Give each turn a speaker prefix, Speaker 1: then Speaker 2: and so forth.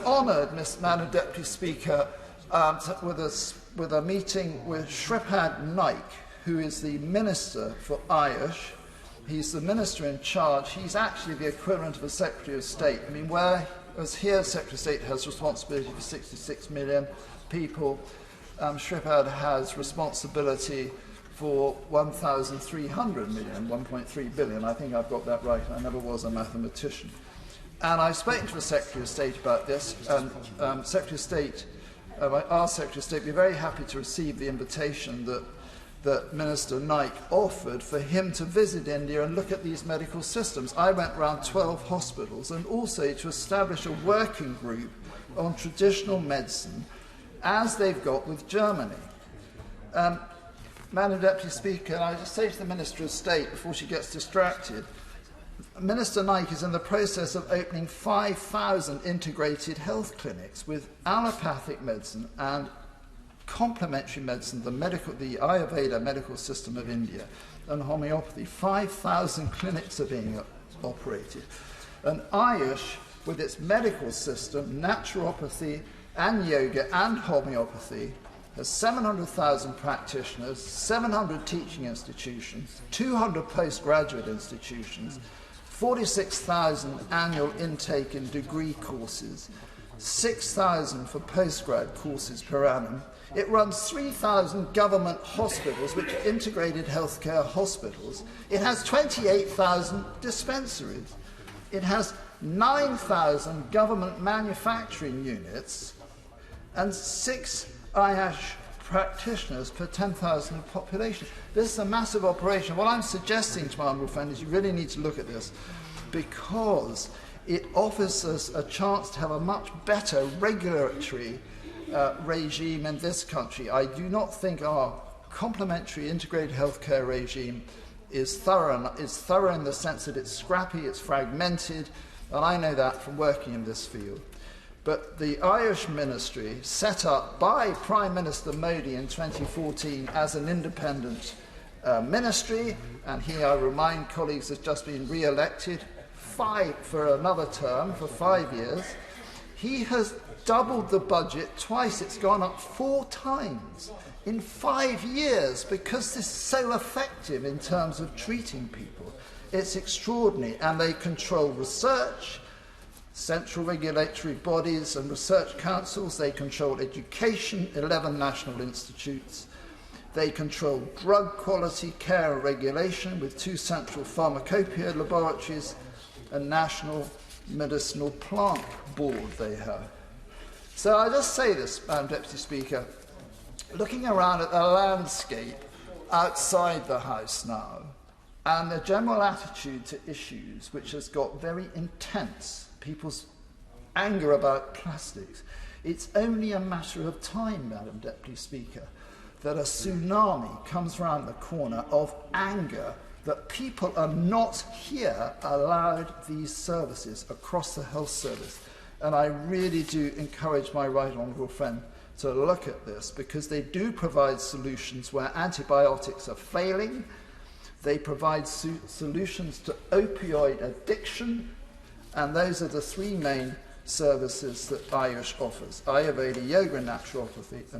Speaker 1: honoured, Madam Deputy Speaker, with a meeting with Shripad Naik, who is the Minister for AYUSH. He's the Minister in charge. He's actually the equivalent of a Secretary of State. I mean, whereas here Secretary of State has responsibility for 66 million people, Shripad has responsibility for 1,300 million, 1.3 billion. I think I've got that right. I never was a mathematician. And I've spoken to the Secretary of State about this, and Secretary of State, our Secretary of State, would be very happy to receive the invitation that Minister Naik offered for him to visit India and look at these medical systems. I went around 12 hospitals, and also to establish a working group on traditional medicine, as they've got with Germany. Madam Deputy Speaker, and I just say to the Minister of State before she gets distracted, Minister Naik is in the process of opening 5,000 integrated health clinics with allopathic medicine and complementary medicine, the Ayurveda medical system of India, and homeopathy. 5,000 clinics are being operated. And AYUSH, with its medical system, naturopathy and yoga and homeopathy, has 700,000 practitioners, 700 teaching institutions, 200 postgraduate institutions, 46,000 annual intake in degree courses, 6,000 for postgrad courses per annum. It runs 3,000 government hospitals, which are integrated healthcare hospitals. It has 28,000 dispensaries. It has 9,000 government manufacturing units and 6 AYUSH practitioners per 10,000 of population. This is a massive operation. What I'm suggesting to my honourable friend is you really need to look at this, because it offers us a chance to have a much better regulatory regime in this country. I do not think our complementary integrated healthcare regime is thorough in the sense that it's scrappy, it's fragmented, and I know that from working in this field. But the AYUSH ministry, set up by Prime Minister Modi in 2014 as an independent ministry, and he, I remind colleagues, has just been re-elected for another term, for 5 years. He has doubled the budget twice. It's gone up 4 times in 5 years, because this is so effective in terms of treating people. It's extraordinary, and they control research, central regulatory bodies and research councils. They control education, 11 national institutes. They control drug quality, care and regulation with 2 central pharmacopoeia laboratories and National Medicinal Plant Board they have. So I just say this, Madam Deputy Speaker, looking around at the landscape outside the House now, and the general attitude to issues which has got very intense, people's anger about plastics, it's only a matter of time, Madam Deputy Speaker, that a tsunami comes round the corner of anger that people are not here allowed these services across the health service. And I really do encourage my right honourable friend to look at this, because they do provide solutions where antibiotics are failing. They provide solutions to opioid addiction, and those are the 3 main services that AYUSH offers: Ayurveda, yoga and naturopathy, and